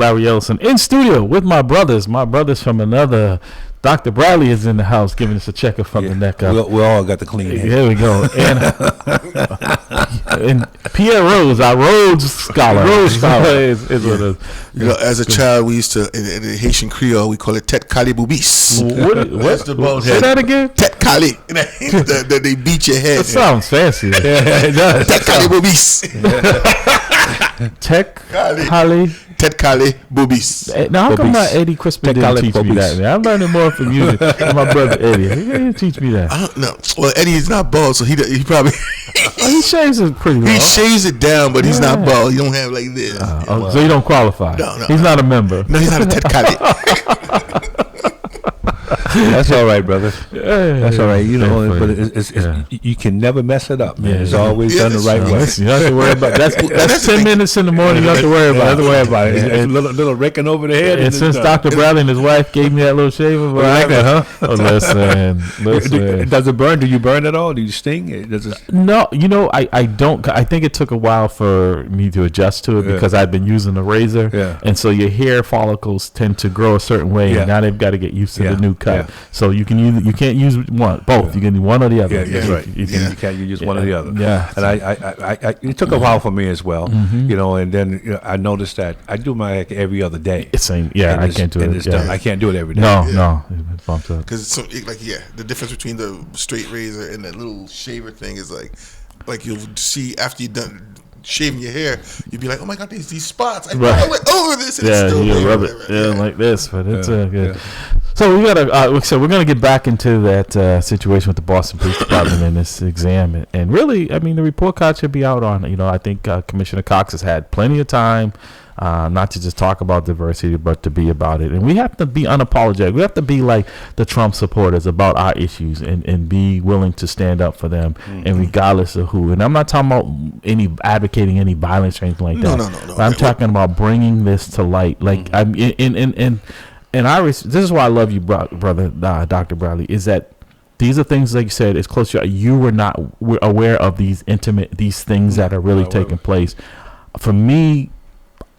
Larry Ellison in studio with my brothers from another. Dr. Bradley is in the house giving us a checkup from the neck up. We all got the clean head. Here we go. And Pierre Rose, our Rhodes Scholar. is with us. You know, as a child, we used to, in the Haitian Creole, we call it Tet Kali Boubis. What's the bald head? Say that again? Tet Kali. They beat your head. That sounds fancy. Yeah, it does. Tet Kali Boubis. Tet Kali. Tet Kali Boubis. Now, how come not Eddie Crispin didn't teach me that? Man? I'm learning more from you than my brother Eddie. He didn't teach me that. I don't know. Well, Eddie is not bald, so he probably... he shaves it pretty well. He shaves it down, but he's not bald. He don't have like this. So you don't qualify? No. He's not a member. No, he's not a Tet Kali. That's all right, brother. That's all right. You know, but it's you can never mess it up, man. It's always done the right way. You don't have to worry about that's 10 minutes in the morning. You don't have to worry about it. It's a little raking over the head. And since Dr. Bradley and his wife gave me that little shaver, I like that, huh? Oh, listen. Does it burn? Do you burn at all? Do you sting? No, I don't. I think it took a while for me to adjust to it because I've been using the razor, and so your hair follicles tend to grow a certain way, and now they've got to get used to the new cut. So you can't use both. You can do one or the other. Yeah, that's right. You can't use one or the other. Yeah. And I it took a while for me as well. You know, and then I noticed that I do my hair every other day. Same. Yeah, I can't do it. I can't do it every day. No. It bumps up. Because the difference between the straight razor and that little shaver thing is like you'll see after you're done shaving your hair, you'd be like, oh my god, these spots. I went over this, and it's still you there. rub it like this, but it's good. So we gotta. So we're gonna get back into that situation with the Boston Police Department and this exam, and really, I mean, the report card should be out on. I think Commissioner Cox has had plenty of time. Not to just talk about diversity, but to be about it. And we have to be unapologetic. We have to be like the Trump supporters about our issues and be willing to stand up for them, and regardless of who. And I'm not talking about advocating any violence or anything like that. No. But I'm talking about bringing this to light. Like, I'm this is why I love you, brother, Dr. Bradley, is that these are things, like you said, it's close to you were not aware of these things that are really taking place. For me,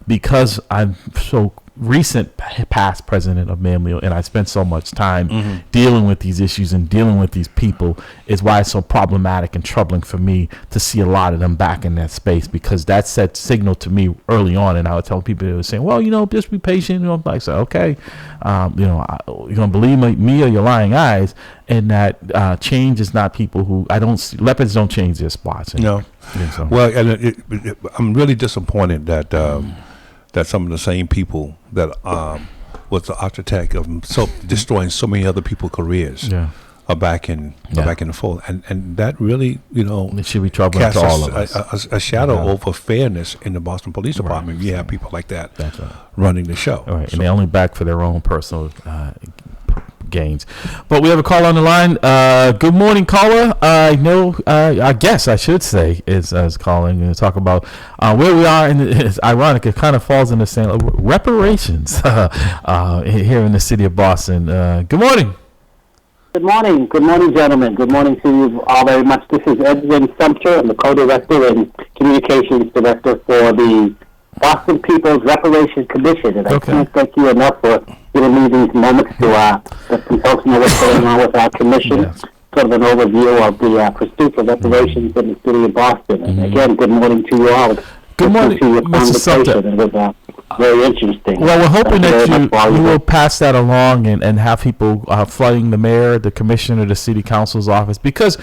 because I'm so recent past president of MAMLEO, and I spent so much time dealing with these issues and dealing with these people, is why it's so problematic and troubling for me to see a lot of them back in that space, because that set signal to me early on. And I would tell people, they were saying, well, just be patient. I said, okay, you're gonna believe me or your lying eyes. And that change is not people who leopards don't change their spots. No. So. Well, and I'm really disappointed that that some of the same people that was the architect of destroying so many other people's careers are back in the fold, and that really it should be troubling to all of us. A shadow over fairness in the Boston Police Department. You have people like that running the show, and they're only back for their own personal gains. But we have a caller on the line. Good morning, caller. I know, I guess I should say is calling and talk about where we are. And it's ironic, it kind of falls in the same reparations here in the city of Boston. Good morning. Good morning. Good morning, gentlemen. Good morning to you all very much. This is Edwin Sumter. I'm the co-director and communications director for the Boston People's Reparation Commission, and I can't thank you enough for giving me these moments to let some folks know what's going on with our commission, sort of an overview of the pursuit of reparations in the city of Boston. And again, good morning to you all. Good morning, Mr. Sumter. It was very interesting. Well, we're hoping that you will pass that along and have people flooding the mayor, the commissioner, the city council's office, because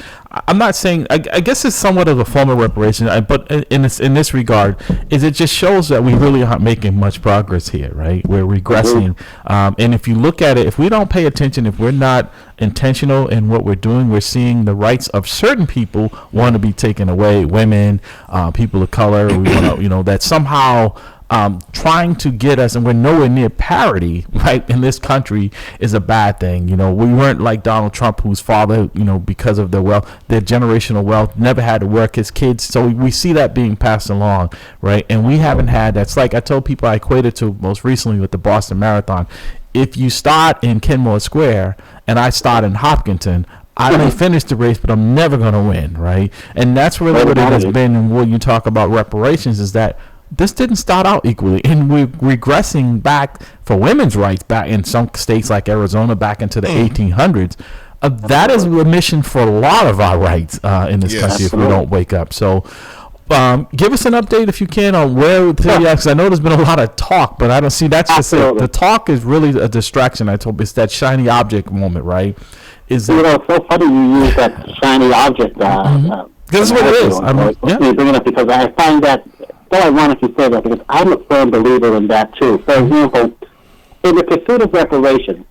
I'm not saying, I guess it's somewhat of a form of reparation, but in this regard, is it just shows that we really aren't making much progress here, right? We're regressing. And if you look at it, if we don't pay attention, if we're not intentional in what we're doing, we're seeing the rights of certain people want to be taken away, women, people of color, that somehow trying to get us, and we're nowhere near parity, right, in this country, is a bad thing. We weren't like Donald Trump, whose father, because of their generational wealth, never had to work, his kids. So we see that being passed along, right? And we haven't had, that's like I told people, I equated to most recently with the Boston Marathon. If you start in Kenmore Square and I start in Hopkinton, I may finish the race, but I'm never going to win, right? And that's really what it has been. And when you talk about reparations, is that this didn't start out equally, and we're regressing back for women's rights back in some states like Arizona back into the 1800s. That is a mission for a lot of our rights in this country if we don't wake up. So give us an update if you can on where, because I know there's been a lot of talk, but I don't see that's just it. The talk is really a distraction. I told you, it's that shiny object moment, right? It's so funny you use that shiny object. That's what it is. Bring it up because I find that so ironic you say that, because I'm a firm believer in that too. For example, in the pursuit of reparation,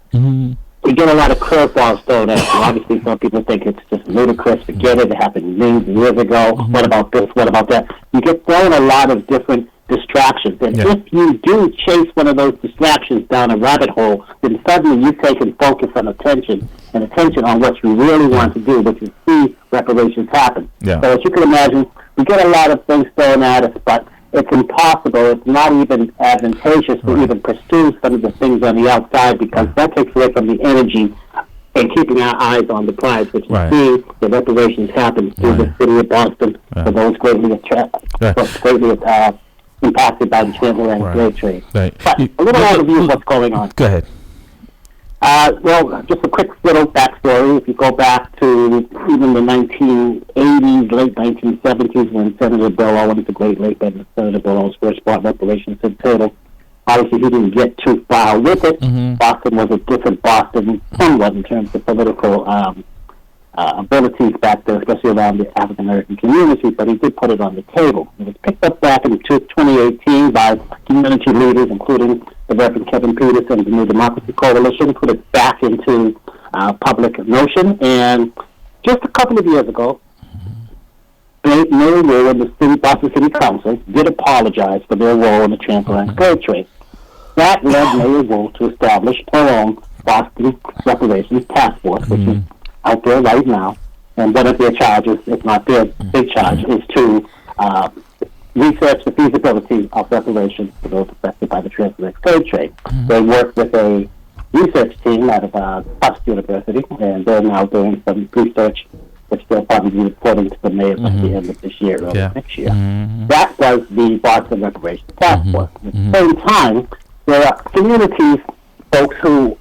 we get a lot of curveballs thrown at you. Obviously, some people think it's just ludicrous. Forget it. It happened millions of years ago. What about this? What about that? You get thrown a lot of different distractions. And if you do chase one of those distractions down a rabbit hole, then suddenly you take and focus on attention on what you really want to do, which is see reparations happen. So as you can imagine, we get a lot of things thrown at us, but it's impossible. It's not even advantageous to even pursue some of the things on the outside, because that takes away from the energy and keeping our eyes on the prize, which is seeing the reparations happen through the city of Boston for those greatly impacted by the transatlantic slave trade. But a little overview of what's going on. Go ahead. Well, just a quick little backstory. If you go back to even the 1980s, late 1970s, when Senator Bill Owens, the great late Senator Bill Owens, first brought reparations to the table, obviously he didn't get too far with it. Boston was a different Boston somewhat in terms of political abilities back there, especially around the African-American community, but he did put it on the table. It was picked up back in 2018 by community leaders, including the Reverend Kevin Peterson of the New Democracy Coalition, put it back into public notion. And just a couple of years ago, Mayor Wu and the Boston City Council did apologize for their role in the transatlantic slave trade. That led Mayor Wu to establish her own Boston Reparations Task Force, which is out there right now, and one of their charges, if not their big charge, is to research the feasibility of reparations for those affected by the transatlantic slave trade. They work with a research team out of Tufts University, and they're now doing some research, which they'll probably be reporting to the mayor at the end of this year or next year. That was the Boston Reparations Task Force. At the same time, there are communities, folks who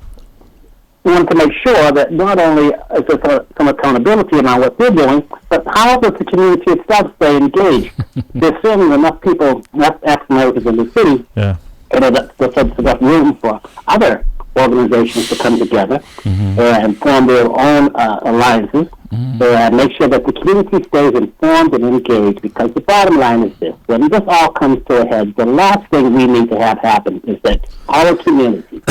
want to make sure that not only is there some accountability around what they're doing, but how does the community itself stay engaged? There's certainly enough people, enough African-Americans in the city, and there's enough room for other organizations to come together and form their own alliances and make sure that the community stays informed and engaged, because the bottom line is this: when this all comes to a head, the last thing we need to have happen is that our community,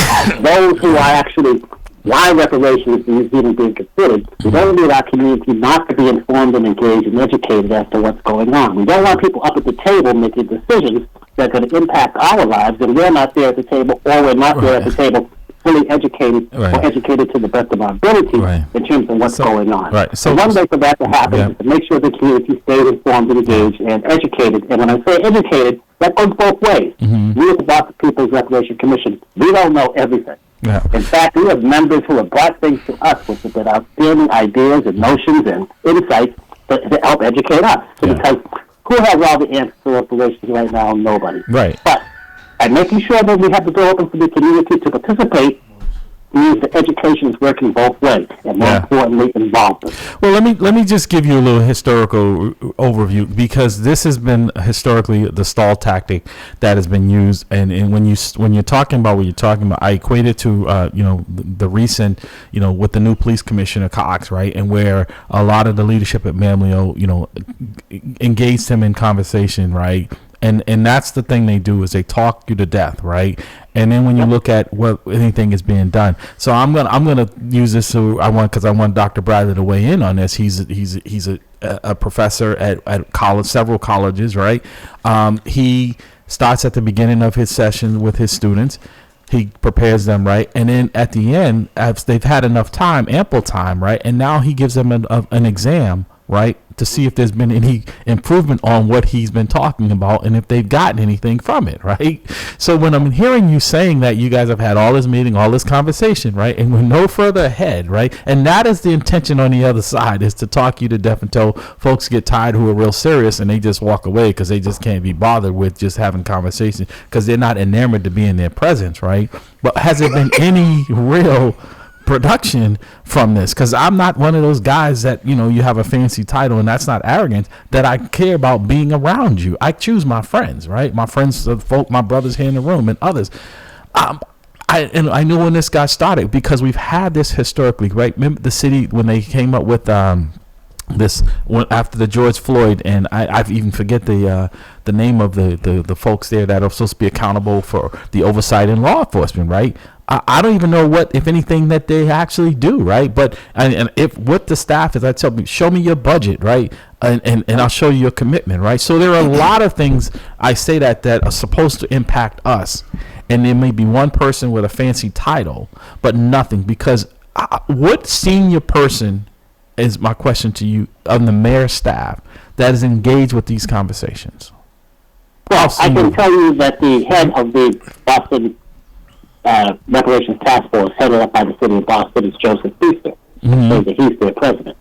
those who are actually why reparations is even being considered, we don't need our community not to be informed and engaged and educated as to what's going on. We don't want people up at the table making decisions that are going to impact our lives, and we're not there at the table, or we're not there at the table fully educated or educated to the best of our ability in terms of what's going on. So one way for that to happen is to make sure the community stays informed and engaged and educated. And when I say educated, that goes both ways. We at the Boston People's Reparation Commission, we don't know everything. In fact, we have members who have brought things to us with outstanding ideas and notions and insights to help educate us. Because who has all the answers to reparations right now? Nobody. But and making sure that we have the door open for the community to participate means that education is working both ways, and more importantly, involved. Well, let me just give you a little historical overview, because this has been historically the stall tactic that has been used. And when you're talking about what you're talking about, I equate it to the recent with the new police commissioner Cox, right, and where a lot of the leadership at MAMLEO engaged him in conversation, right. And that's the thing they do, is they talk you to death, right? And then when you look at what anything is being done, so I'm gonna use this because I want Dr. Bradley to weigh in on this. He's a professor at several colleges, right? He starts at the beginning of his session with his students. He prepares them, right? And then at the end, as they've had enough time, ample time, right? And now he gives them an exam right, to see if there's been any improvement on what he's been talking about and if they've gotten anything from it, right? So when I'm hearing you saying that you guys have had all this meeting, all this conversation, right, and we're no further ahead, right, and that is the intention on the other side, is to talk you to death until folks get tired who are real serious and they just walk away because they just can't be bothered with just having conversation because they're not enamored to be in their presence, right? But has there been any real production from this? Because I'm not one of those guys that, you have a fancy title, and that's not arrogance, that I care about being around you. I choose my friends, right? My friends, the folk, my brothers here in the room, and others. I knew when this got started because we've had this historically, right? Remember the city when they came up with this after the George Floyd, and I even forget the name of the folks there that are supposed to be accountable for the oversight in law enforcement, right? I don't even know what, if anything, that they actually do, right? But and if what the staff is, I tell me, show me your budget, right? And I'll show you your commitment, right? So there are a lot of things I say that are supposed to impact us, and there may be one person with a fancy title, but nothing, because what senior person is my question to you of the mayor's staff that is engaged with these conversations? Well, I can tell you that the head of the Boston Reparations Task Force, headed up by the city of Boston, is Joseph Feaster. So he's their president.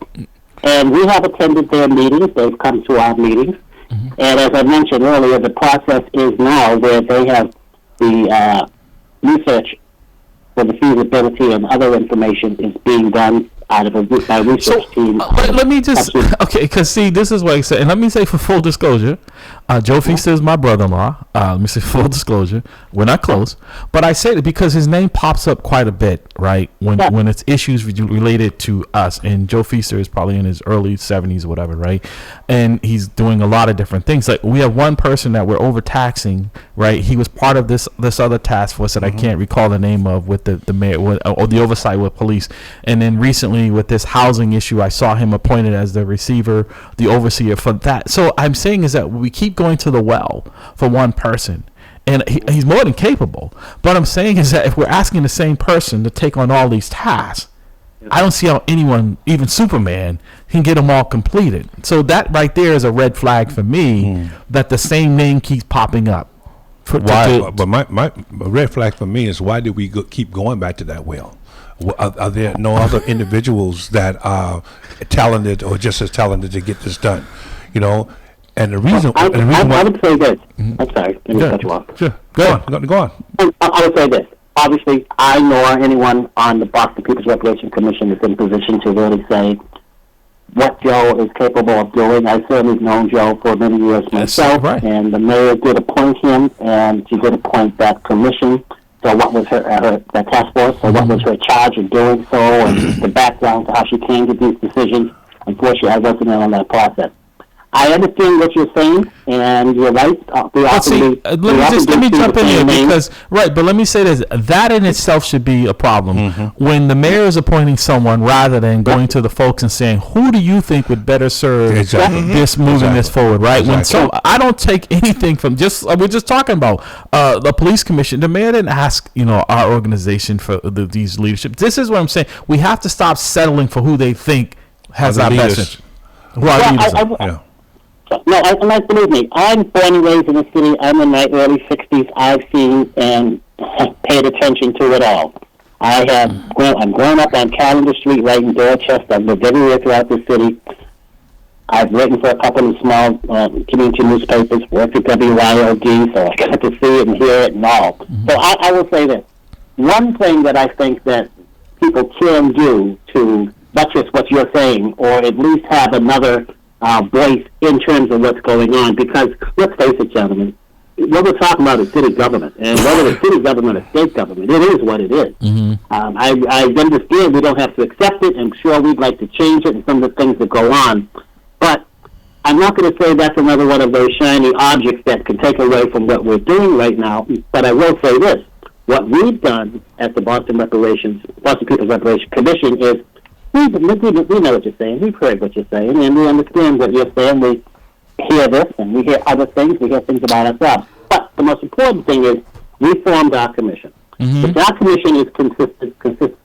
And we have attended their meetings. They've come to our meetings. And as I mentioned earlier, the process is now where they have the research for the feasibility and other information is being done out of a research team. Let me just, because see, this is what I said, and let me say for full disclosure, Joe Feaster is my brother-in-law. Let me say full disclosure, we're not close, but I say it because his name pops up quite a bit, right, when it's issues related to us, and Joe Feaster is probably in his early 70s or whatever, right, and he's doing a lot of different things. Like, we have one person that we're overtaxing, right, he was part of this other task force that I can't recall the name of with the mayor, or the oversight with police, and then recently with this housing issue, I saw him appointed as the receiver, the overseer for that. So I'm saying is that we keep going to the well for one person, and he's more than capable. But I'm saying is that if we're asking the same person to take on all these tasks, I don't see how anyone, even Superman, can get them all completed. So that right there is a red flag for me that the same name keeps popping up. But my red flag for me is, why do we keep going back to that well? Are there no other individuals that are talented or just as talented to get this done? And the reason I would say this. I'm sorry, let me cut you off. Sure, go on. I would say this. Obviously, I nor anyone on the Boston People's Reparation Commission is in position to really say what Joe is capable of doing. I've certainly known Joe for many years myself, and the mayor did appoint him, and she did appoint that commission. So what was her that task force? So what was her charge of doing so, and the background to how she came to these decisions? Unfortunately, I wasn't in on that process. I understand what you're saying, and you're right. Let me jump in here because but let me say this: that in itself should be a problem when the mayor is appointing someone rather than going to the folks and saying, "Who do you think would better serve this moving this forward?" Right? When so I don't take anything from we're just talking about the police commission. The mayor didn't ask our organization for these leadership. This is what I'm saying. We have to stop settling for who they think has our best interest. No, believe me, I'm born and raised in the city. I'm in my early 60s. I've seen and paid attention to it all. I'm growing up on Calendar Street right in Dorchester. I've lived everywhere throughout the city. I've written for a couple of small community newspapers, worked at WYOD, so I got to see it and hear it and all. So I will say this. One thing that I think that people can do to buttress what you're saying, or at least have another voice in terms of what's going on, because let's face it, gentlemen, what we're talking about is city government, and whether it's city government or state government, it is what it is. I understand we don't have to accept it. I'm sure we'd like to change it and some of the things that go on, but I'm not going to say that's another one of those shiny objects that can take away from what we're doing right now. But I will say this: what we've done at the Boston People's Reparation Commission is we know what you're saying. We've heard what you're saying, and we understand what you're saying. We hear this, and we hear other things. We hear things about ourselves. But the most important thing is we formed our commission. Our commission is consistent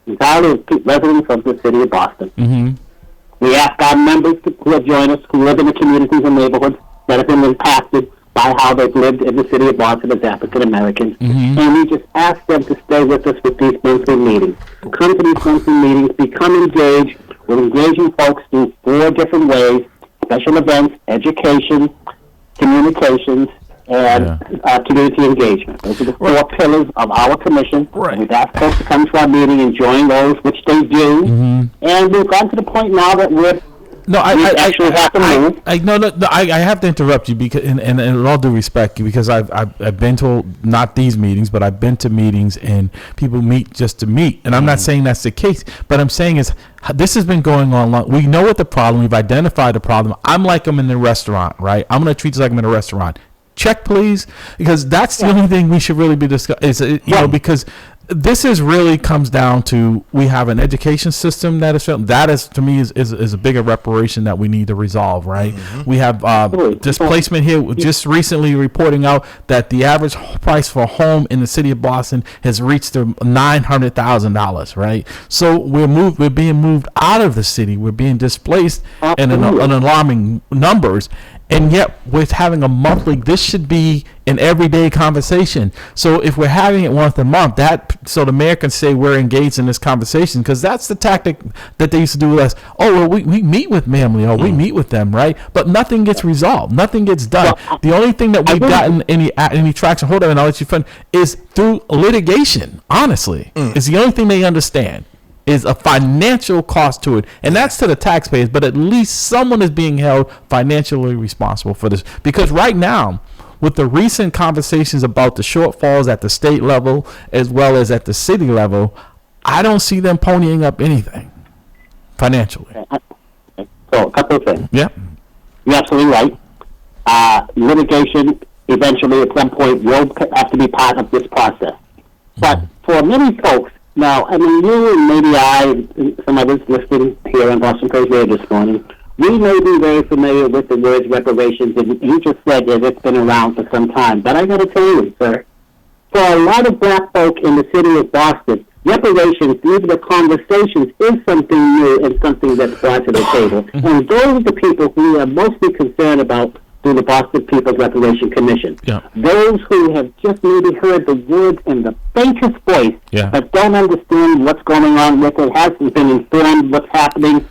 entirely of residents of the city of Boston. We ask our members who have joined us, who live in the communities and neighborhoods that have been impacted by how they've lived in the city of Boston as African Americans. And we just ask them to stay with us with these monthly meetings. Come to these monthly meetings, become engaged. We're engaging folks in 4 different ways: special events, education, communications, and community engagement. Those are the 4 pillars of our commission. Right. We've asked folks to come to our meeting and join those, which they do. And we've gotten to the point now that we're I have to interrupt you because, and in all due respect, because I've been to not these meetings, but I've been to meetings and people meet just to meet, and I'm not saying that's the case, but I'm saying is this has been going on long. We know what the problem. We've identified the problem. I'm like I'm in the restaurant, right? I'm going to treat you like I'm in a restaurant. Check, please, because that's the only thing we should really be discussing. Because this is really comes down to we have an education system that is to me is a bigger reparation that we need to resolve, right? We have displacement here. Just recently reporting out that the average price for a home in the city of Boston has reached $900,000, right? So we're being moved out of the city. We're being displaced in an alarming numbers. And yet, we're having a monthly. This should be an everyday conversation. So if we're having it once a month, so the mayor can say we're engaged in this conversation, because that's the tactic that they used to do with us. Oh, well, we meet with MAMLEO, we meet with them, right? But nothing gets resolved, nothing gets done. The only thing that we've gotten any traction, hold on, and I'll let you finish, is through litigation. Honestly, is the only thing they understand. Is a financial cost to it, and that's to the taxpayers, but at least someone is being held financially responsible for this, because right now, with the recent conversations about the shortfalls at the state level as well as at the city level, I don't see them ponying up anything financially. So a couple of things. Yeah, you're absolutely right. Litigation eventually at some point will have to be part of this process, but for many folks. Now, I mean, you and maybe I, and some others listening here on Boston Press Radio this morning, we may be very familiar with the words reparations, and you just said that it's been around for some time. But I got to tell you, sir, for a lot of black folk in the city of Boston, reparations, even the conversations, is something new and something that's brought to the table. And those are the people who are mostly concerned about through the Boston People's Reparation Commission. Those who have just maybe heard the words in the faintest voice, but don't understand what's going on with it, hasn't been informed what's happening.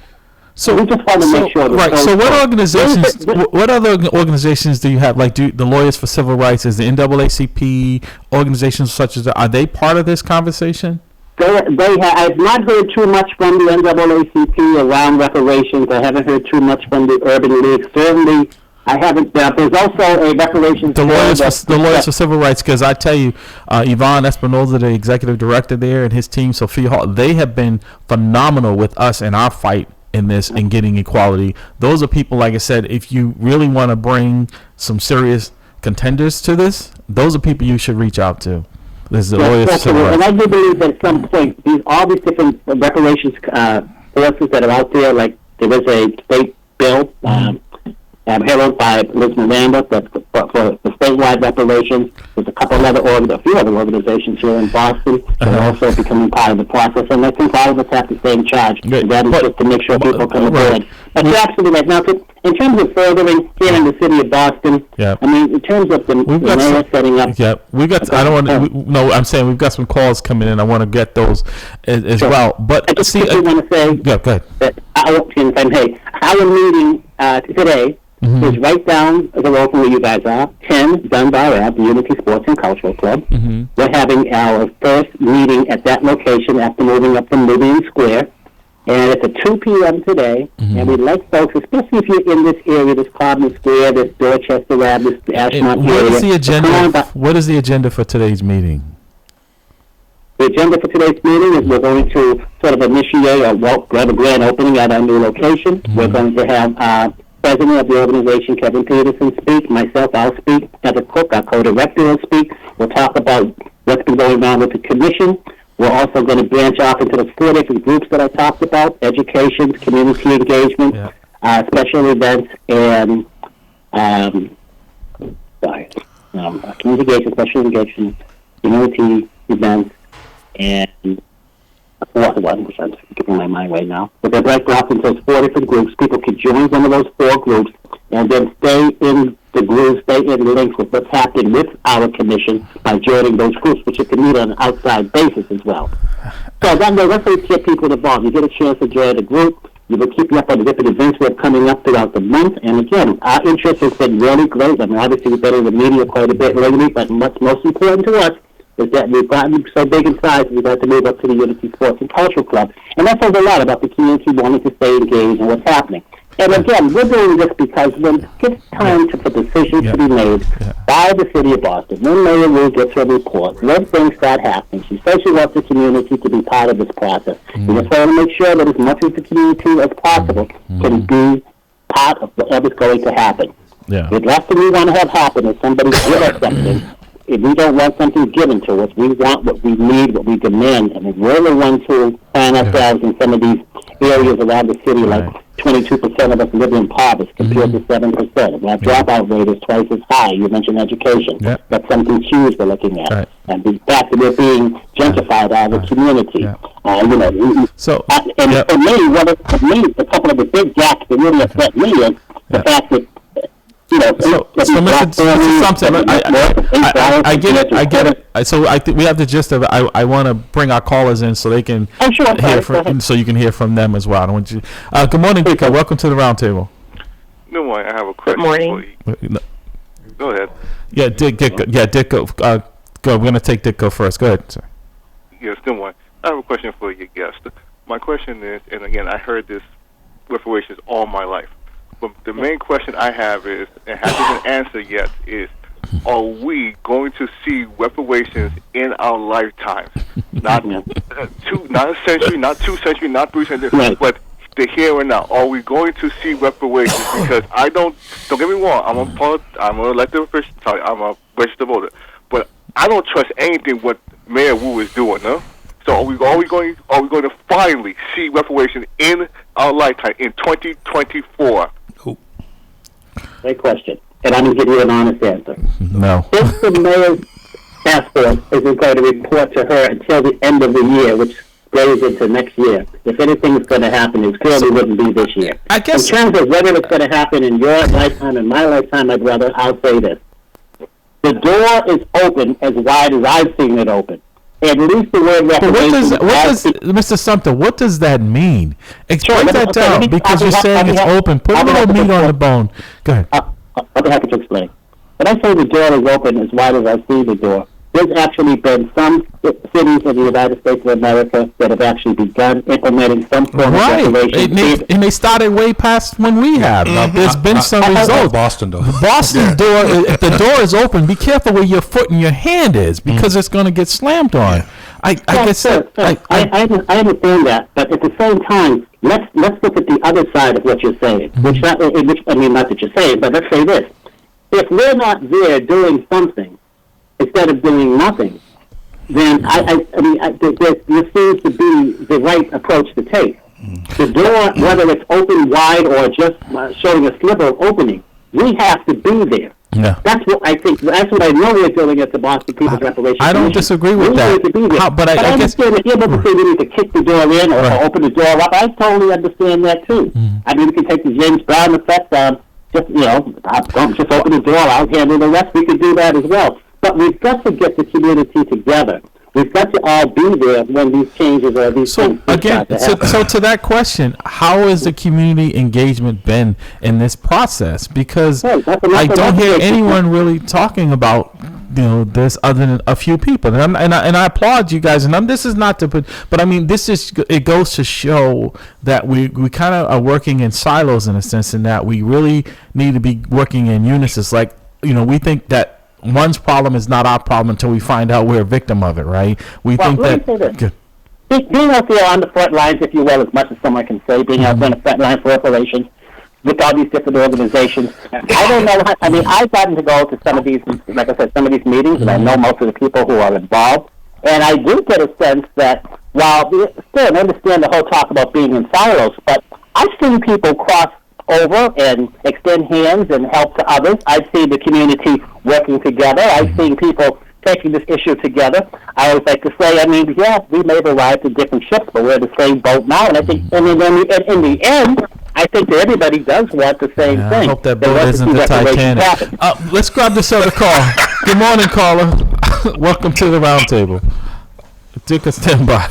So we just want to make sure. Right. So what organizations? What other organizations do you have? Like, the Lawyers for Civil Rights, is the NAACP, organizations such as are they part of this conversation? I've not heard too much from the NAACP around reparations. I haven't heard too much from the Urban League. Certainly. I haven't. There's also a reparations. The Lawyers for Civil Rights, because I tell you, Yvonne Espinoza, the executive director there, and his team, Sophia Hall, they have been phenomenal with us in our fight in this and getting equality. Those are people, like I said, if you really want to bring some serious contenders to this, those are people you should reach out to. This is the Lawyers for Civil Rights. And I do believe that at some point, all these different reparations forces that are out there, like there is a state bill. Heralded by Liz Miranda for the statewide reparations. There's a few other organizations here in Boston that are also becoming part of the process, and I think all of us have to stay in charge. That is just to make sure people come aboard. But you're absolutely right. Now, in terms of furthering here in the city of Boston, I mean, in terms of the mayor setting up. We got. I don't want to. No, I'm saying we've got some calls coming in. I want to get those as well. But I just want to say, go ahead. That our meeting today. Is right down the road from where you guys are, 10 Dunbar Ave, the Unity Sports and Cultural Club. We're having our first meeting at that location after moving up from Libyan Square. And it's at 2 p.m. today. And we'd like folks, especially if you're in this area, this Carbon Square, this Dorchester Ave, this Ashmont area. What is the agenda for today's meeting? The agenda for today's meeting is we're going to sort of initiate a grand opening at our new location. We're going to have President of the organization, Kevin Peterson, speak. Myself, I'll speak. Heather Cook, our co-director, will speak. We'll talk about what's been going on with the commission. We're also going to branch off into the 4 different groups that I talked about: education, community engagement, special events, and community engagement, special engagement, community events, and fourth one, which I'm giving my mind right now. But they break off into those 4 different groups. People can join one of those 4 groups and then stay in the groups, stay in link with what's happening with our commission by joining those groups, which you can meet on an outside basis as well. So that way, let's say get people involved. You get a chance to join a group. You will keep you up on the different events we have coming up throughout the month. And again, our interest has been really great. I mean, obviously we've been in the media quite a bit lately, but what's most important to us is that we've gotten so big in size, we've had to move up to the Unity Sports and Cultural Club. And that says a lot about the community wanting to stay engaged in what's happening. And again, we're doing this because when it's time for decisions to be made by the city of Boston, when Mayor Wu gets her report, when things start happening, she says she wants the community to be part of this process. We just want to make sure that as much of the community as possible can be part of whatever's going to happen. The last thing we want to have happen is somebody give us something. If we don't want something given to us, we want what we need, what we demand. I mean, we're the ones who find ourselves in some of these areas around the city, like 22% of us live in poverty compared to 7%. And our dropout rate is twice as high. You mentioned education. That's something huge we're looking at. And the fact that we're being gentrified out of the community. You know, so, and for me, a couple of the big gaps that really upset me is the fact that so Mr. Thompson, I get it. So I think we have the gist of it. I want to bring our callers in so they can hear from, so you can hear from them as well. I don't want you. Good morning, Dick. Welcome to the roundtable. Good morning. I have a question. Good morning. Go ahead. Yeah, Dick. Dick. Go. We're going to take Dick go first. Go ahead, sir. Yes, good morning. I have a question for your guest. My question is, and again, I heard this reparations all my life. But the main question I have is, and hasn't been answered yet, is, are we going to see reparations in our lifetimes? Not not a century, not 2 centuries, not 3 centuries, but the here and now. Are we going to see reparations? Because don't get me wrong, I'm an elected official, I'm a registered voter, but I don't trust anything what Mayor Wu is doing, huh? So are we going to finally see reparations in our lifetime in 2024? Great question. And I'm going to give you an honest answer. No. If the mayor's task force isn't going to report to her until the end of the year, which goes into next year, if anything is going to happen, it clearly wouldn't be this year. I guess, in terms of whether it's going to happen in your lifetime and my lifetime, my brother, I'll say this. The door is open as wide as I've seen it open. At least the word reparations. What does Mr. Sumter, what does that mean? Explain that down, because you're saying it's open. Put a little meat on the bone. Go ahead. I'll be happy to explain. When I say the door is open as wide as I see the door, there's actually been some cities in the United States of America that have actually begun implementing some form of reparations. And they started way past when we have. There's been some results. Boston, though. Boston's door, if the door is open, be careful where your foot and your hand is, because it's going to get slammed on. I understand that, but at the same time, let's look at the other side of what you're saying. Which not that you're saying, but let's say this: if we're not there doing something instead of doing nothing, then there seems to be the right approach to take. The door, whether it's open wide or just showing a sliver of opening, we have to be there. Yeah. That's what I think. That's what I know we're doing at the Boston People's Reparations. I don't disagree with that. But I understand that you're able to say we need to kick the door in or open the door up. I totally understand that too. I mean, we can take the James Brown effect. Just open the door. I'll handle the rest. We can do that as well. But we've got to get the community together. We've got to all be there when these changes or these things again, so to that question, how has the community engagement been in this process? Because I don't hear anyone really talking about this other than a few people, and I applaud you guys. And this is not to put, but I mean, it goes to show that we kind of are working in silos in a sense, in that we really need to be working in unison. Like we think that one's problem is not our problem until we find out we're a victim of it, right? We think that. Being out there on the front lines, if you will, as much as someone can say, being out there on the front line for reparations with all these different organizations. I don't know. I've gotten to go to some of these, like I said, some of these meetings, and I know most of the people who are involved. And I do get a sense that while still I understand the whole talk about being in silos, but I've seen people cross over and extend hands and help to others. I've seen the community working together. I've seen people taking this issue together. I always like to say, I mean, yeah, we may have arrived in different ships, but we're in the same boat now. And I think, in the end, I think that everybody does want the same thing. I hope that boat isn't the Titanic. Let's grab this other call. Good morning, caller. Welcome to the round table. Dick, stand by.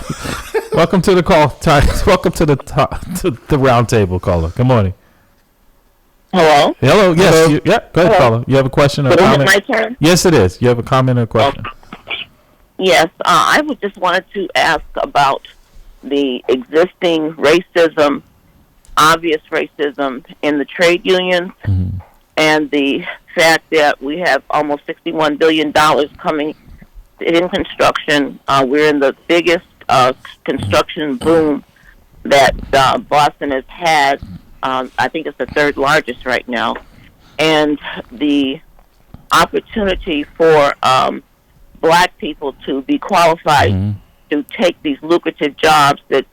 Welcome to the call. Welcome to the round table, caller. Good morning. Hello? Hello, yes. Hello? Go ahead, caller. You have a question or a comment? Is it my turn? Yes, it is. You have a comment or a question? Yes. I just wanted to ask about the existing racism, obvious racism in the trade unions, and the fact that we have almost $61 billion coming in construction. We're in the biggest construction boom that Boston has had. I think it's the third largest right now. And the opportunity for black people to be qualified to take these lucrative jobs that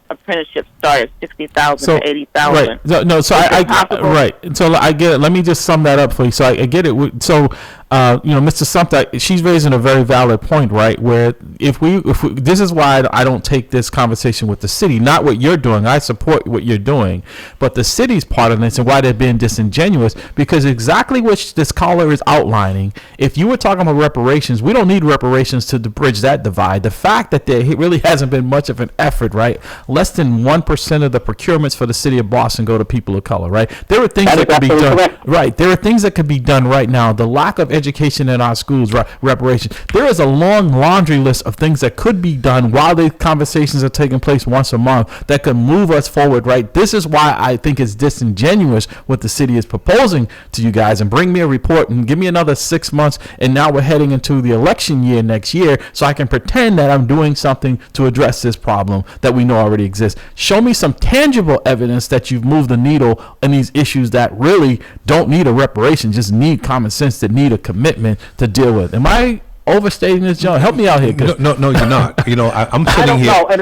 apprenticeships start at 60,000 to 80,000. Right. No, so right. So I get it. Let me just sum that up for you. So I get it. So Mr. Sumter, she's raising a very valid point, right? Where if we this is why I don't take this conversation with the city, not what you're doing. I support what you're doing, but the city's part of this and why they're being disingenuous, because exactly what this caller is outlining. If you were talking about reparations, we don't need reparations to bridge that divide. The fact that there really hasn't been much of an effort, right? Less than 1% of the procurements for the city of Boston go to people of color, right? There are things that can be done. Right. There are things that can be done right now. The lack of education in our schools, reparations. There is a long laundry list of things that could be done while the conversations are taking place once a month that could move us forward, right? This is why I think it's disingenuous what the city is proposing to you guys, and bring me a report and give me another 6 months, and now we're heading into the election year next year, so I can pretend that I'm doing something to address this problem that we know already exists. Show me some tangible evidence that you've moved the needle in these issues that really don't need a reparation, just need common sense, that need a commitment to deal with. Am I overstating this, John? Help me out here. No, you're not. I'm sitting here. Hold on.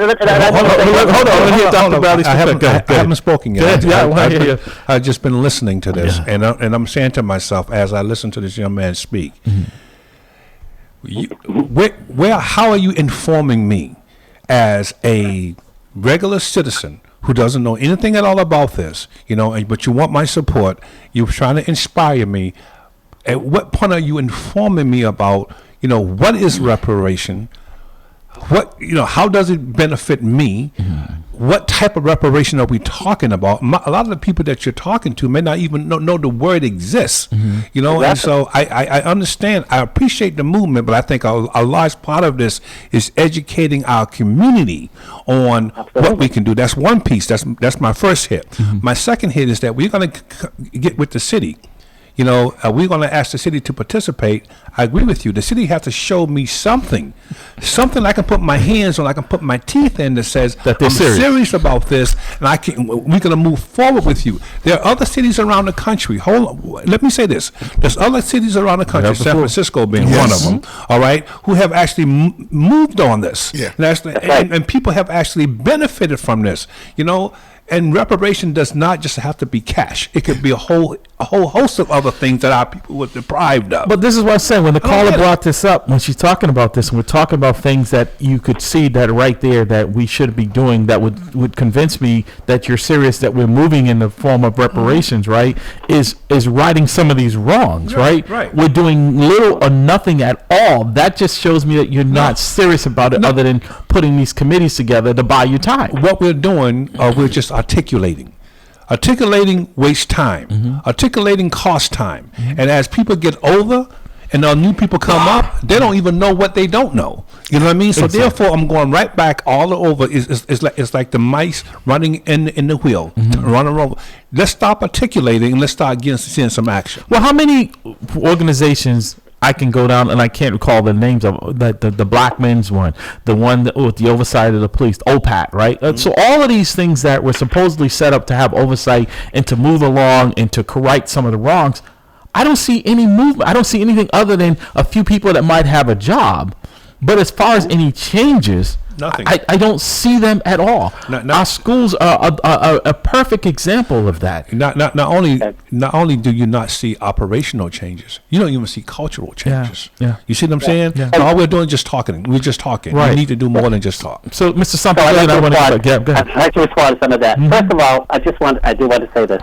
I haven't spoken yet. I've just been listening to this, and I'm saying to myself as I listen to this young man speak, how are you informing me as a regular citizen who doesn't know anything at all about this, but you want my support? You're trying to inspire me. At what point are you informing me about, what is reparation? What, how does it benefit me? What type of reparation are we talking about? A lot of the people that you're talking to may not even know the word exists, and so I understand, I appreciate the movement, but I think a large part of this is educating our community on what we can do. That's one piece. That's my first hit. My second hit is that we're going to get with the city. We're going to ask the city to participate. I agree with you. The city has to show me something I can put my hands on, I can put my teeth in, that says that I'm serious about this, and we're going to move forward with you. There are other cities around the country. Let me say this. There's other cities around the country, San Francisco being one of them, all right, who have actually moved on this. Yeah. And people have actually benefited from this, And reparation does not just have to be cash. It could be a whole host of other things that our people were deprived of. But this is what I'm saying. When the caller brought this up, when she's talking about this, and we're talking about things that you could see that right there that we should be doing, that would convince me that you're serious, that we're moving in the form of reparations, right? Is righting some of these wrongs, right? Right. We're doing little or nothing at all. That just shows me that you're not serious about it, other than putting these committees together to buy you time. What we're doing, we're just articulating wastes time, articulating cost time, and as people get older and new people come up, they don't even know what they don't know. You know what I mean? So therefore, I'm going right back all over. It's like the mice running in the wheel, running over. Let's stop articulating and let's start seeing some action. Well, how many organizations? I can go down, and I can't recall the names of the Black Men's one, the one with the oversight of the police, OPAT, right? So all of these things that were supposedly set up to have oversight and to move along and to correct some of the wrongs, I don't see any movement. I don't see anything other than a few people that might have a job But as far as any changes, nothing. I don't see them at all. Our schools are a perfect example of that. Not only do you not see operational changes, you don't even see cultural changes. Yeah. You see what I'm saying? Yeah. So all we're doing is just talking. We're just talking. Right. We need to do more than just talk. So, Mr. Sumter, So I want to I'd like to respond to some of that. First of all, I do want to say this.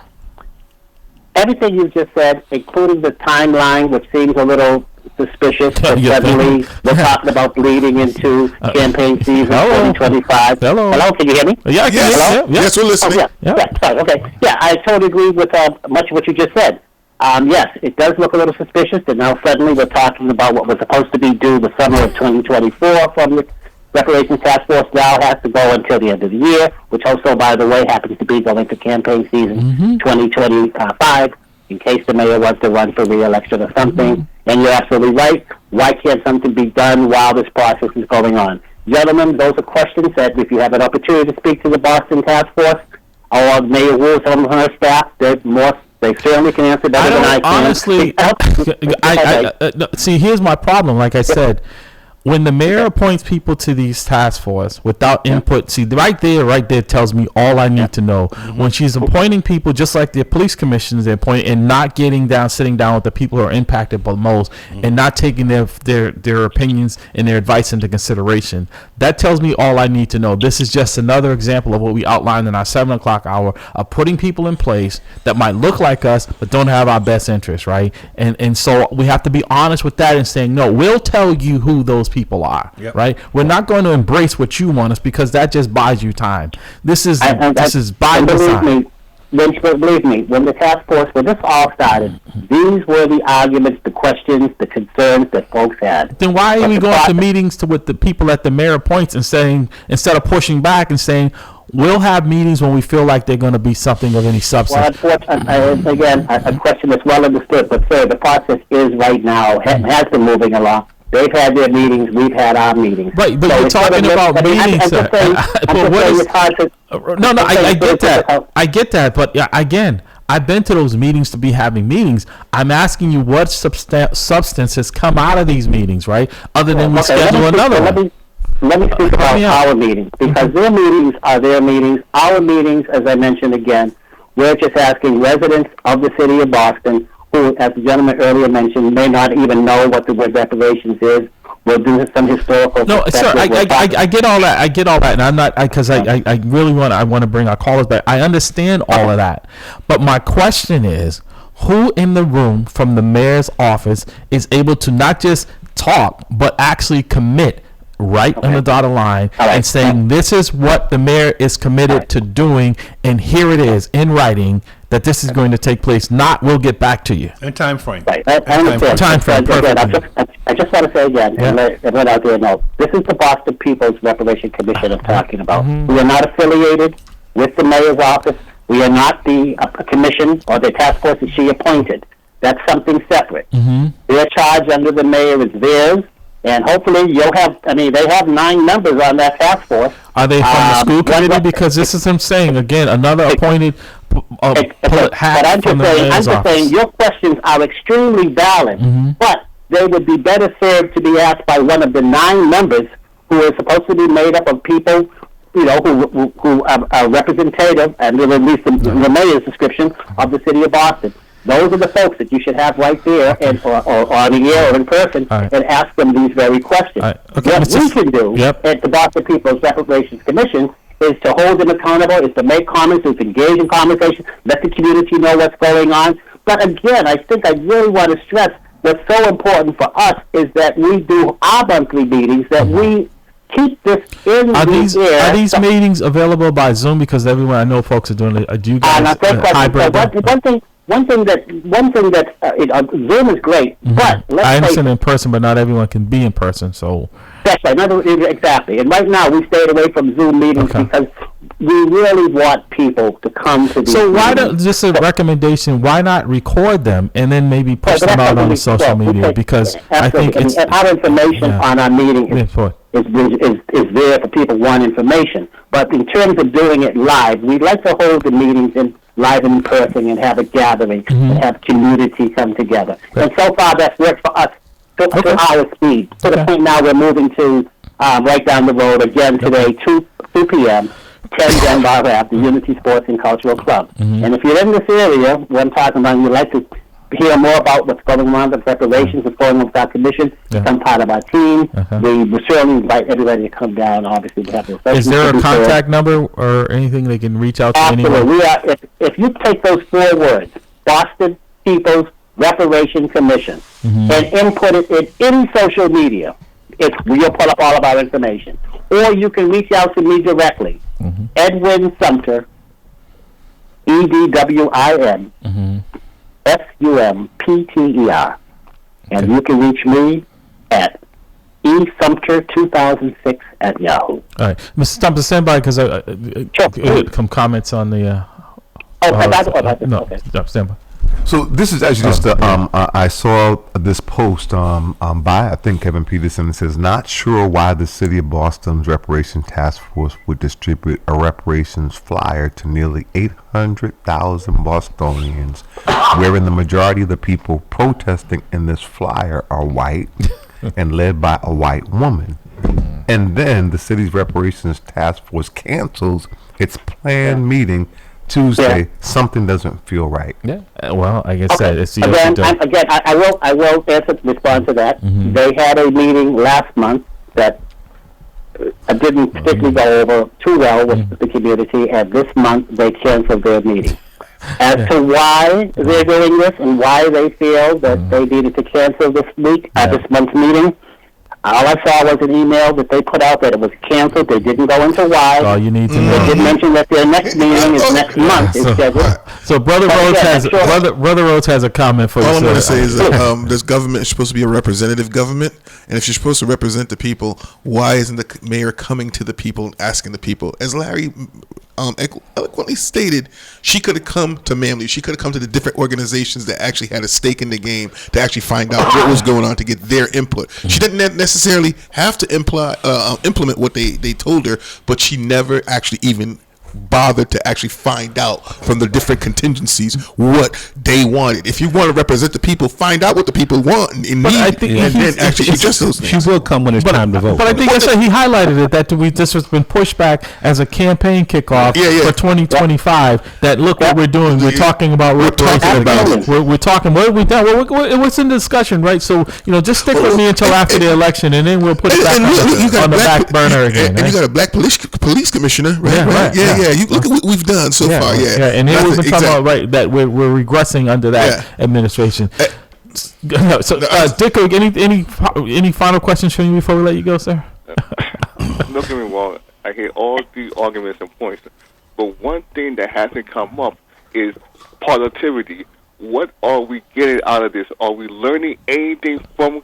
Everything you just said, including the timeline, which seems a little suspicious, but suddenly we're talking about leading into campaign season 2025. Hello, can you hear me? Yeah, I can hear you. Yes, we're listening. Sorry, okay. Yeah, I totally agree with much of what you just said. Yes, it does look a little suspicious that now suddenly we're talking about what was supposed to be due the summer of 2024 from the Reparations Task Force now has to go until the end of the year, which also, by the way, happens to be going to campaign season 2025 in case the mayor wants to run for re-election or something. And you're absolutely right. Why can't something be done while this process is going on? Gentlemen, those are questions that if you have an opportunity to speak to the Boston Task Force or Mayor Wu, some of her staff, they certainly can answer better than I can. Honestly, see, here's my problem. Like I said, when the mayor appoints people to these task force without input, see, right there tells me all I need to know. When she's appointing people, just like the police commissioners, they're appointing and not sitting down with the people who are impacted by most and not taking their opinions and their advice into consideration. That tells me all I need to know. This is just another example of what we outlined in our 7 o'clock hour of putting people in place that might look like us but don't have our best interests, right? And so we have to be honest with that and saying, no, we'll tell you who those people are, right? We're not going to embrace what you want us because that just buys you time. This is by design. Believe me, when the task force, when this all started, these were the arguments, the questions, the concerns that folks had. Then why are we going to meetings with the people at the mayor appoints and saying, instead of pushing back and saying, we'll have meetings when we feel like they're going to be something of any substance? Well, again, a question that's well understood, but sir, the process is right now, has been moving along. They've had their meetings. We've had our meetings. Right, but you're talking about meetings. I get that. I get that. But again, I've been to those meetings to be having meetings. I'm asking you what substance has come out of these meetings, right? Other than we schedule another one. Let me speak about our meetings, because their meetings are their meetings. Our meetings, as I mentioned again, we're just asking residents of the city of Boston who, as the gentleman earlier mentioned, may not even know what the word reparations is. We'll do some historical. No, sir, I get all that. I get all that, and I'm not because I really want to bring our callers back. I understand all of that, but my question is, who in the room from the mayor's office is able to not just talk but actually commit right on the dotted line and saying this is what the mayor is committed to doing, and here it is in writing that this is going to take place, not we'll get back to you. And time frame. Right. Time frame. I just want to say again, and let everyone out there know, this is the Boston People's Reparation Commission I'm talking about. We are not affiliated with the mayor's office. We are not the commission or the task force that she appointed. That's something separate. Their charge under the mayor is theirs. And hopefully you'll have, they have 9 members on that task force. Are they from the school committee? Because this is him saying, again, another appointed I'm just saying your questions are extremely valid, but they would be better served to be asked by one of the 9 members who is supposed to be made up of people, who are representative, and at least the mayor's description of the city of Boston. Those are the folks that you should have right there, or on the air or in person, and ask them these very questions. What we can do at the Boston People's Reparations Commission is to hold them accountable, is to make comments, is to engage in conversation, let the community know what's going on. But again, I think I really want to stress what's so important for us is that we do our monthly meetings, that we keep this in the air. Are these meetings available by Zoom? Because everyone, I know folks are doing it. Do you guys hybrid? One thing that Zoom is great, but I understand in person, but not everyone can be in person. So that's right. Exactly. And right now, we stayed away from Zoom meetings because we really want people to come to these. So why don't just a recommendation? Why not record them and then maybe push them out on the social media? Because I think our information on our meeting is there for people who want information. But in terms of doing it live, we'd like to hold the meetings live in person and have a gathering and have community come together. And so far, that's worked for us to our speed. To the point now we're moving to right down the road again today, 2 p.m., 10 Dunbar Ave, the Unity Sports and Cultural Club. And if you're in this area, what I'm talking about, and you'd like to hear more about what's going on, the preparations, what's going on with our commission, become part of our team, we certainly invite everybody to come down. Obviously, we have the Is there a contact number or anything they can reach out to anyone? Absolutely. If you take those 4 words, Boston People's Reparation Commission, and input it in social media, you'll pull up all of our information. Or you can reach out to me directly, Edwin Sumter, EDWIN, SUMPTER, and you can reach me at eSumter2006 at Yahoo. All right, Mr. Thompson, stand by because some comments on the. Okay. Stand by. So this is actually just I saw this post by I think Kevin Peterson. It says, not sure why the City of Boston's Reparations Task Force would distribute a reparations flyer to nearly 800,000 Bostonians, wherein the majority of the people protesting in this flyer are white and led by a white woman. And then the city's Reparations Task Force cancels its planned meeting Tuesday. Something doesn't feel right. Yeah. Well, like I said, it's the I will respond to that. They had a meeting last month that didn't particularly go over too well with the community, and this month they canceled their meeting. As to why they're doing this and why they feel that they needed to cancel this month's meeting, all I saw was an email that they put out that it was canceled. They didn't go into why. All you need to know. They did mention that their next meeting is next month. So Brother Rhodes has a comment for you. All I'm going to say is that this government is supposed to be a representative government, and if you're supposed to represent the people, why isn't the mayor coming to the people and asking the people? As Larry eloquently stated, she could have come to MAMLEO. She could have come to the different organizations that actually had a stake in the game to actually find out what was going on to get their input. She didn't necessarily have to implement what they told her, but she never actually even bothered to actually find out from the different contingencies what they wanted. If you want to represent the people, find out what the people want and need, and then actually adjust those things. She will come when it's time to vote. But I think that's why he highlighted it, that this has been pushed back as a campaign kickoff for 2025. That look what we're doing. We're talking about we're talking. What have we done? What's in the discussion, right? So just stick with me until after the election, and then we'll put it back on the back burner again. And you got a black police commissioner, right? Yeah. You look at what we've done so far. And here we've been talking about that we're regressing under that administration. So, Dick, any final questions from you before we let you go, sir? Don't get me wrong. I hear all the arguments and points, but one thing that hasn't come up is positivity. What are we getting out of this? Are we learning anything from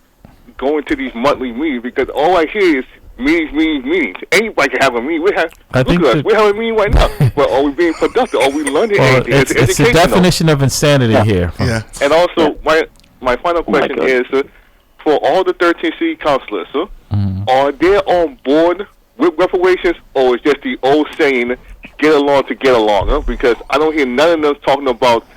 going to these monthly meetings? Because all I hear is meetings. Anybody can have a meeting. We're having a meeting right now. But are we being productive? Are we learning anything? It's the definition of insanity here. Yeah. And also, my final question is, for all the 13 city councilors, are they on board with reparations, or is just the old saying, get along to get along? Because I don't hear none of them talking about,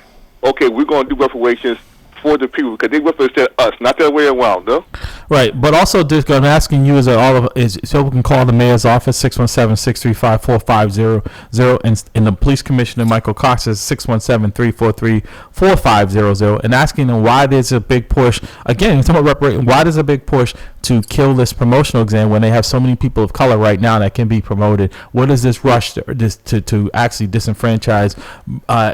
okay, we're going to do reparations for the people, because they represent us, not the other way around, though. Right, but also, Dick, I'm asking you so we can call the mayor's office 617-635-4500, and the police commissioner Michael Cox is 617-343-4500, and asking them why there's a big push. Again, talking about reparating, why there's a big push to kill this promotional exam when they have so many people of color right now that can be promoted. What is this rush to actually disenfranchise,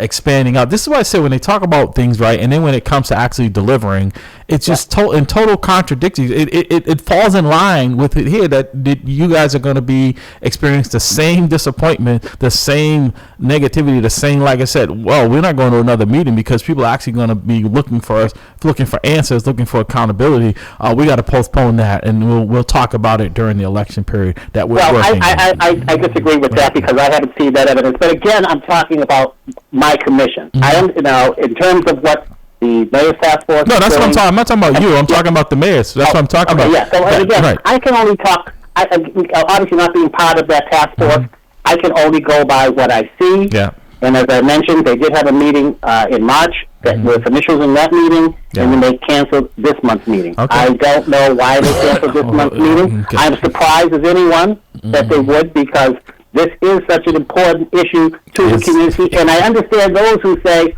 expanding out? This is why I say when they talk about things, right, and then when it comes to actually delivering, it's just in total contradiction. It falls in line with it here that you guys are going to be experiencing the same disappointment, the same negativity, the same, like I said, well, we're not going to another meeting because people are actually going to be looking for answers, looking for accountability. We got to postpone that, and we'll talk about it during the election period that we're working. I disagree with that because I haven't seen that evidence. But again, I'm talking about my commission. I am in terms of what the mayor's task force. No, that's what I'm talking. I'm not talking about you. I'm talking about the mayor's. That's what I'm talking about. Yeah. So again, I can only talk. Obviously, not being part of that task force, I can only go by what I see. Yeah. And as I mentioned, they did have a meeting in March that were some issues in that meeting, and then they canceled this month's meeting. Okay. I don't know why they canceled this month's meeting. Okay. I'm surprised as anyone that they would, because this is such an important issue to the community, and I understand those who say,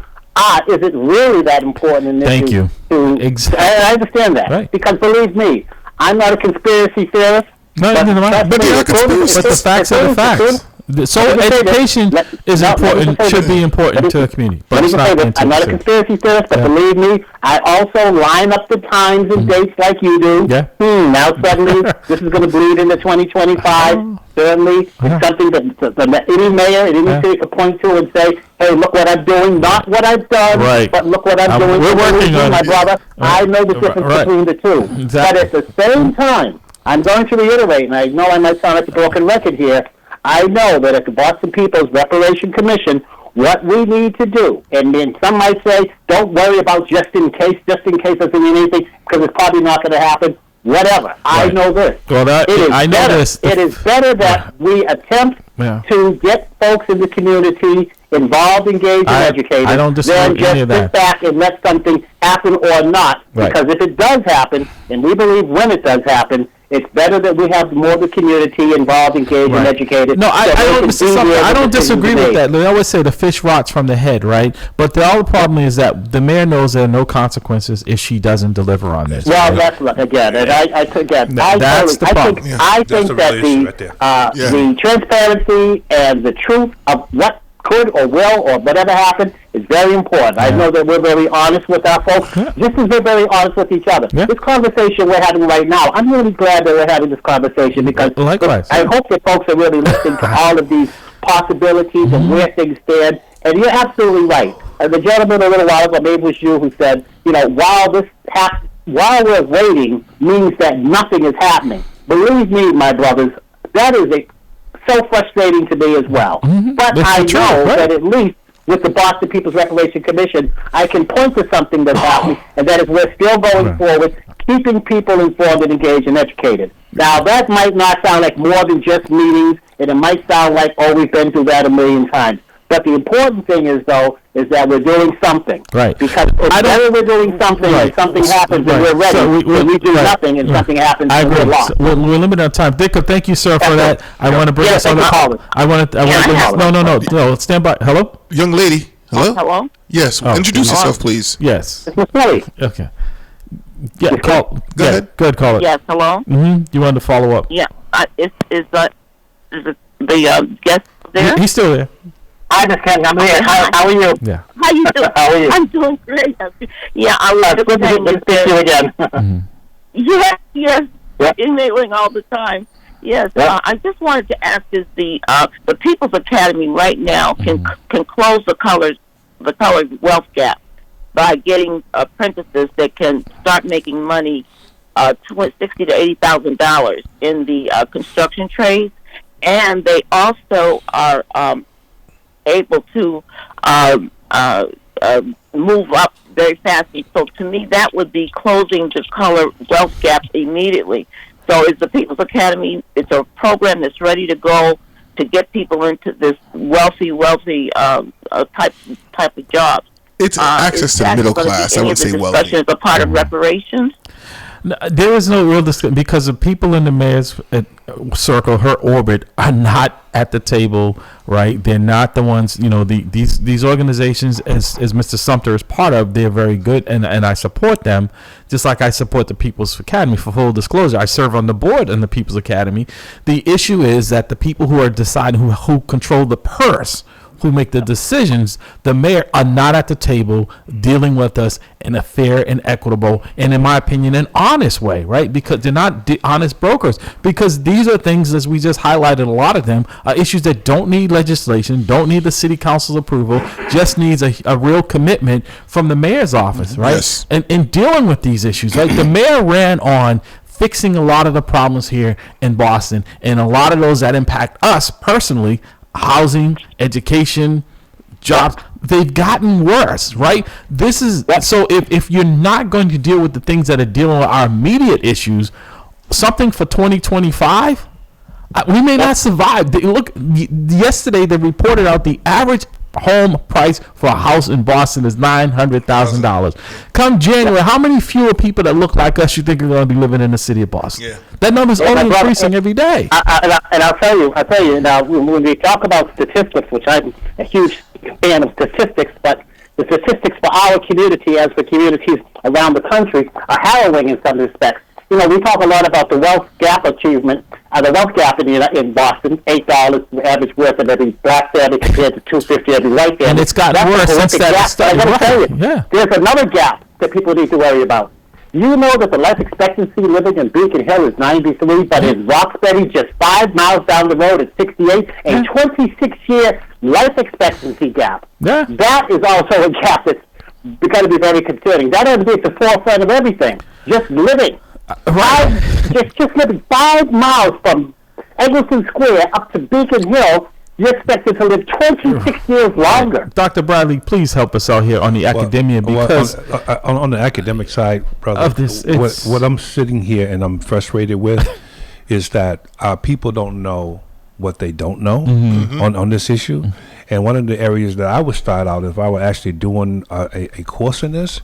is it really that important in this Thank issue? you. Exactly. I understand that, Right. because believe me, I'm not a conspiracy theorist. No, but no, but the facts are the facts. So education is important, should be important to a community. But it's not I'm not a conspiracy theorist, but believe me, I also line up the times and dates like you do. Yeah. Now suddenly this is going to bleed into 2025. Certainly, it's something that any mayor in any city could point to and say, "Hey, look what I'm doing. Not what I've done, but look what I'm doing." We're working on my it. brother. I know the difference between the two. Exactly. But at the same time, I'm going to reiterate, and I know I might sound like a broken record here. I know that at the Boston People's Reparation Commission, what we need to do, and then some might say, don't worry about just in case doesn't mean anything, because it's probably not going to happen. Whatever. Right. I know this. Well, I know this. It is better that we attempt to get folks in the community involved, engaged, and educated. I don't disagree than with any of just that. sit back and let something happen or not. Right. Because if it does happen, and we believe when it does happen, it's better that we have more of the community involved, engaged, and educated. No, I don't disagree with that. They always say the fish rots from the head, right? But the other problem is that the mayor knows there are no consequences if she doesn't deliver on this. Well, right? that's again, and I think that the transparency and the truth of what could or will or whatever happened is very important. I know that we're very honest with our folks, just as we're very honest with each other. This conversation we're having right now, I'm really glad that we're having this conversation, because I hope that folks are really listening to all of these possibilities and where things stand. And you're absolutely right. The gentleman a little while ago, maybe it was you, who said, while we're waiting means that nothing is happening. Believe me, my brothers, that is so frustrating to me as well. But I know that at least with the Boston People's Reparation Commission, I can point to something that's happening, and that is we're still going forward, keeping people informed and engaged and educated. Now, that might not sound like more than just meetings, and it might sound like, we've been through that a million times. But the important thing is, though, is that we're doing something. Right. Because it's better we're doing something and something happens and we're ready. So we do nothing and something happens and we're lost. We're limited on time. Dick, thank you, sir, for that. I want to bring us on. No, stand by. Hello? Young lady. Hello? Hello? Yes. Introduce yourself, please. Yes. It's Miss Okay. Yeah, call. Go ahead. Go ahead, call it. Yes, hello? You wanted to follow up? Yeah. Is the guest there? He's still there. Hi, Miss Kenny. I'm here. How are you? Yeah. How you doing? How are you? I'm doing great. Yeah, I was just good saying to speak to you again. Yes. Emailing all the time. Yes. I just wanted to ask: is the People's Academy right now can close the colored wealth gap by getting apprentices that can start making money, $60,000 to $80,000 in the construction trades, and they also are able to move up very fast. So to me, that would be closing the color wealth gap immediately. So is the People's Academy, it's a program that's ready to go to get people into this wealthy type of jobs. It's access to the middle class. I would say wealthy. Is a part of reparations? No, there is no real discussion because the people in the mayor's circle, her orbit, are not at the table, right? They're not the ones, these organizations, as Mr. Sumter is part of, they're very good, and I support them, just like I support the People's Academy. For full disclosure, I serve on the board in the People's Academy. The issue is that the people who are deciding, who control the purse, who make the decisions, the mayor, are not at the table dealing with us in a fair and equitable, and in my opinion, an honest way, right? Because they're not honest brokers, because these are things, as we just highlighted, a lot of them are issues that don't need legislation, don't need the city council's approval, just needs a real commitment from the mayor's office, right? Yes. And in dealing with these issues, like the mayor ran on fixing a lot of the problems here in Boston, and a lot of those that impact us personally: housing, education, jobs. They've gotten worse, right? This is so if you're not going to deal with the things that are dealing with our immediate issues, something for 2025, we may not survive. Look, yesterday they reported out the average home price for a house in Boston is $900,000. Come January, how many fewer people that look like us you think are going to be living in the city of Boston? Yeah. That number is only increasing every day. And I'll tell you now, when we talk about statistics, which I'm a huge fan of statistics, but the statistics for our community, as for communities around the country, are harrowing in some respects. You know, we talk a lot about the wealth gap achievement, the wealth gap in Boston, $8 the average worth of every black family compared to $250 every white family. And it's gotten worse since that study. I got to tell you, yeah. There's another gap that people need to worry about. You know that the life expectancy living in Beacon Hill is 93, but in Roxbury, just 5 miles down the road, at 68, a 26-year life expectancy gap. Yeah. That is also a gap that's got to be very concerning. That ought to be at the forefront of everything. Just living. Just living 5 miles from Eggleston Square up to Beacon Hill, you're expected to live 26 years longer. Dr. Bradley, please help us out here on the academia, because on the academic side, brother, of this, what I'm sitting here and I'm frustrated with is that our people don't know what they don't know on this issue. And one of the areas that I would start out, if I were actually doing a course in this,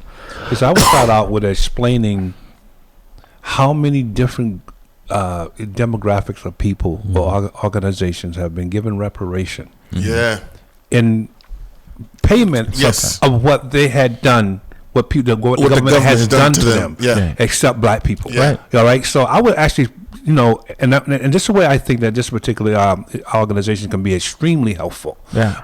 is I would start out with explaining how many different demographics of people or organizations have been given reparation in payment of what they had done, what the government has done to them, except black people. All right. So I would actually, you know, and this is the way I think that this particular organization can be extremely helpful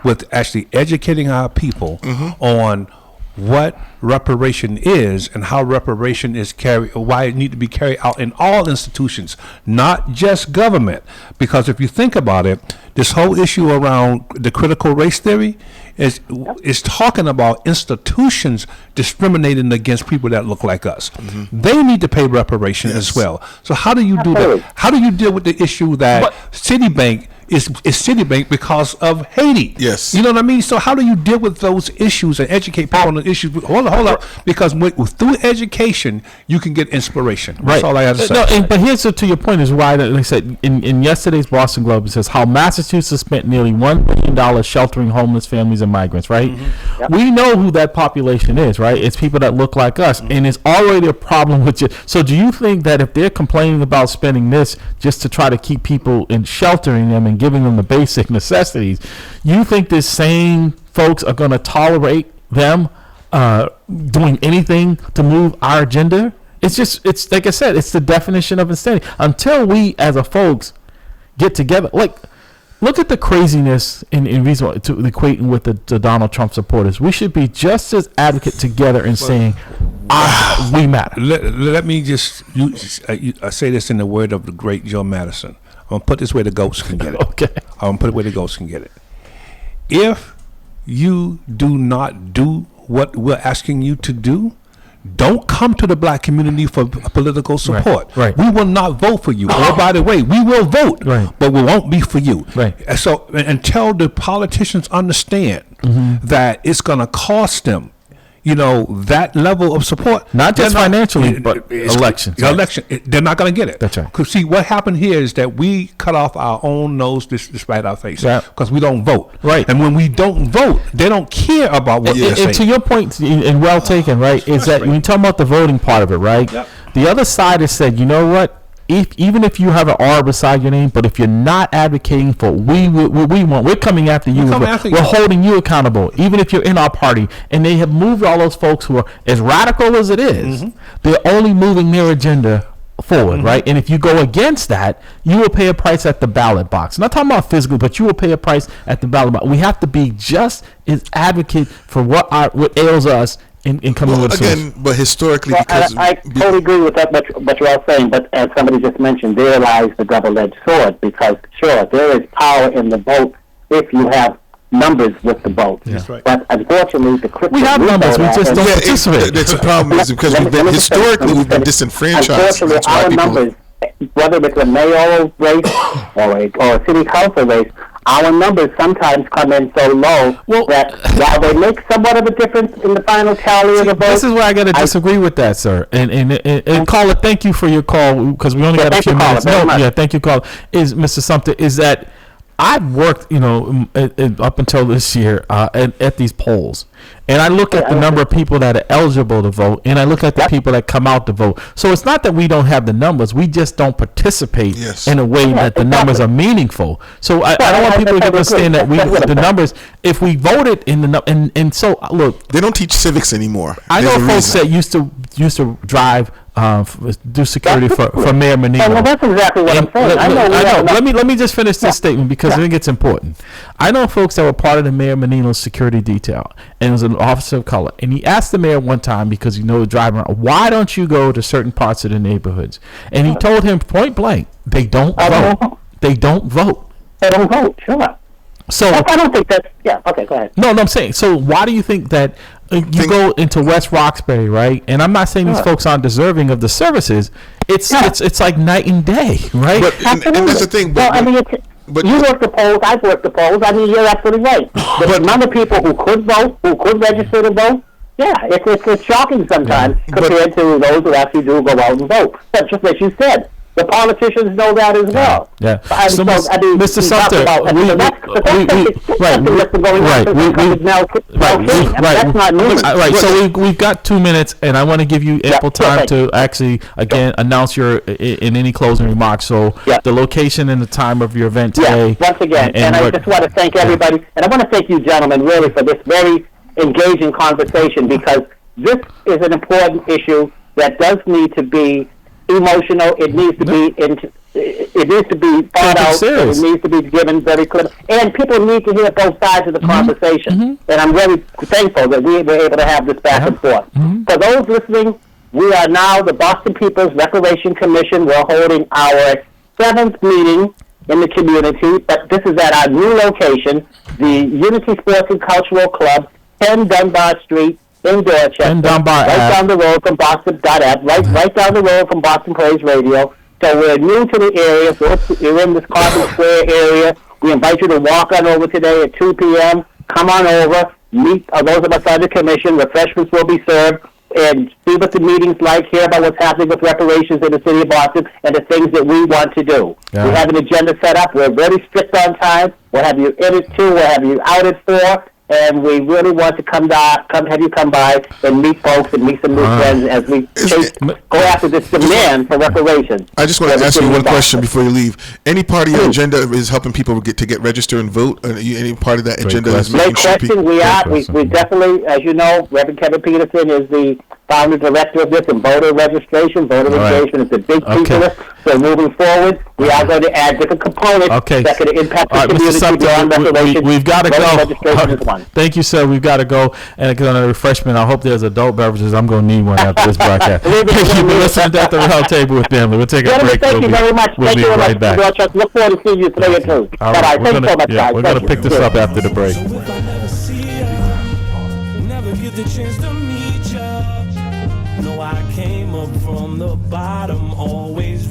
with actually educating our people on what reparation is and how reparation is carried, why it needs to be carried out in all institutions, not just government. Because if you think about it, this whole issue around the critical race theory is talking about institutions discriminating against people that look like us. They need to pay reparation as well. So how do you do that? How do you deal with the issue that Citibank is Citibank because of Haiti? Yes. You know what I mean? So how do you deal with those issues and educate people on the issues? Hold up. Because through education, you can get inspiration. That's all I have to say. No, but here's to your point is why, like I said, in yesterday's Boston Globe, it says how Massachusetts spent nearly $1 billion sheltering homeless families and migrants, right? We know who that population is, right? It's people that look like us, and it's already a problem with you. So do you think that if they're complaining about spending this just to try to keep people in sheltering them and giving them the basic necessities, you think this same folks are going to tolerate them doing anything to move our agenda? It's like I said, it's the definition of insanity. Until we as a folks get together, like, look at the craziness in reason to equating with the Donald Trump supporters. We should be just as advocate together in saying we matter. Let me just I say this in the word of the great Joe Madison. I'm going to put this where the goats can get it. Okay. I'm going to put it where the goats can get it. If you do not do what we're asking you to do, don't come to the black community for political support. Right. We will not vote for you. Or by the way, we will vote, but we won't be for you. And so until the politicians understand that it's going to cost them, you know, that level of support, not just financially, but elections. They're not going to get it. That's right. Because see, what happened here is that we cut off our own nose despite our face, because we don't vote. Right. And when we don't vote, they don't care about what they're saying. And to your point, and well taken, right, is that when you talk about the voting part of it, right, the other side has said, you know what, even if you have an R beside your name, but if you're not advocating for what we want, we're coming after you. We're holding you accountable, even if you're in our party. And they have moved all those folks who are as radical as it is. They're only moving their agenda forward, right? And if you go against that, you will pay a price at the ballot box. I'm not talking about physically, but you will pay a price at the ballot box. We have to be just as advocate for what ails us. In coming with again, but historically, because I totally agree with that, what you're all saying. But as somebody just mentioned, there lies the double-edged sword. Because sure, there is power in the vote if you have numbers with the vote. That's right. But unfortunately, we have numbers. We just don't participate. That's a problem. Is because we've been disenfranchised. Unfortunately, our numbers, whether it's a mayoral race or a city council race, our numbers sometimes come in so low that while they make somewhat of a difference in the final tally of the vote. This is where I got to disagree with that, sir. And caller, thank you for your call, because we only got a few minutes. Thank you, caller. Is Mr. Sumter, is that I've worked, up until this year at these polls, and I look at the number of people that are eligible to vote, and I look at the people that come out to vote. So it's not that we don't have the numbers; we just don't participate in a way that the numbers are meaningful. So I don't want people to understand that the numbers. If we voted in the and so look, they don't teach civics anymore. I know folks that used to drive. Do security for Mayor Menino. Well, that's exactly what I'm saying. I know. Let me just finish this statement because I think it's important. I know folks that were part of the Mayor Menino's security detail, and it was an officer of color. And he asked the mayor one time, because driving around, why don't you go to certain parts of the neighborhoods? And he told him point blank, they don't vote. They don't vote. They don't vote. Sure. So I don't think that's okay. Go ahead. No, I'm saying. So why do you think that you go into West Roxbury, right? And I'm not saying these folks aren't deserving of the services. It's like night and day, right? And that's the thing. But you work the polls. I've worked the polls. I mean, you're absolutely right. The amount of people who could vote, who could register to vote, it's shocking sometimes compared to those who actually do go out and vote. But just as you said, the politicians know that as well. Yeah. So, Mr. Sumter, that's not new. Right. So we've got 2 minutes, and I want to give you ample time to actually announce your in any closing remarks. So the location and the time of your event today. Once again, and I just want to thank everybody, and I want to thank you, gentlemen, really for this very engaging conversation, because this is an important issue that does need to be emotional. It needs to be it needs to be thought out. It needs to be given very clear, and people need to hear both sides of the conversation. And I'm really thankful that we were able to have this back and forth. For those listening, we are now the Boston People's Recreation Commission. We're holding our 7th meeting in the community, but this is at our new location, the Unity Sports and Cultural Club, 10 Dunbar Street, in Dorchester, down the road from Boston.F, right down the road from Boston Praise Radio. So we're new to the area. So we're in this Carbon Square area. We invite you to walk on over today at 2 p.m. Come on over, meet those of us on the commission. Refreshments will be served, and see what the meeting's like, hear about what's happening with reparations in the city of Boston, and the things that we want to do. We have an agenda set up. We're very strict on time. We'll have you in at 2. We'll have you out at 4. And we really want to have you come by and meet folks and meet some new friends as we go after this demand for reparations. I just want to ask you one question before you leave. Any part of your agenda is helping people get registered and vote? Any part of that agenda is making sure people... We definitely, as you know, Reverend Kevin Peterson is the founder director of this, and voter registration, voter engagement is a big piece of this. So moving forward, we are going to add different components that can impact the community beyond reparations. We've got to go. Thank you, sir. We've got to go. And on a refreshment, I hope there's adult beverages. I'm going to need one after this broadcast. Thank you for listening to the Round Table with Family. We'll take a break. Thank you very much. We'll be right back. Look forward to seeing you today at 2. Bye-bye. Thank you so much, guys. We're going to pick this up after the break. No, I came up from the bottom, always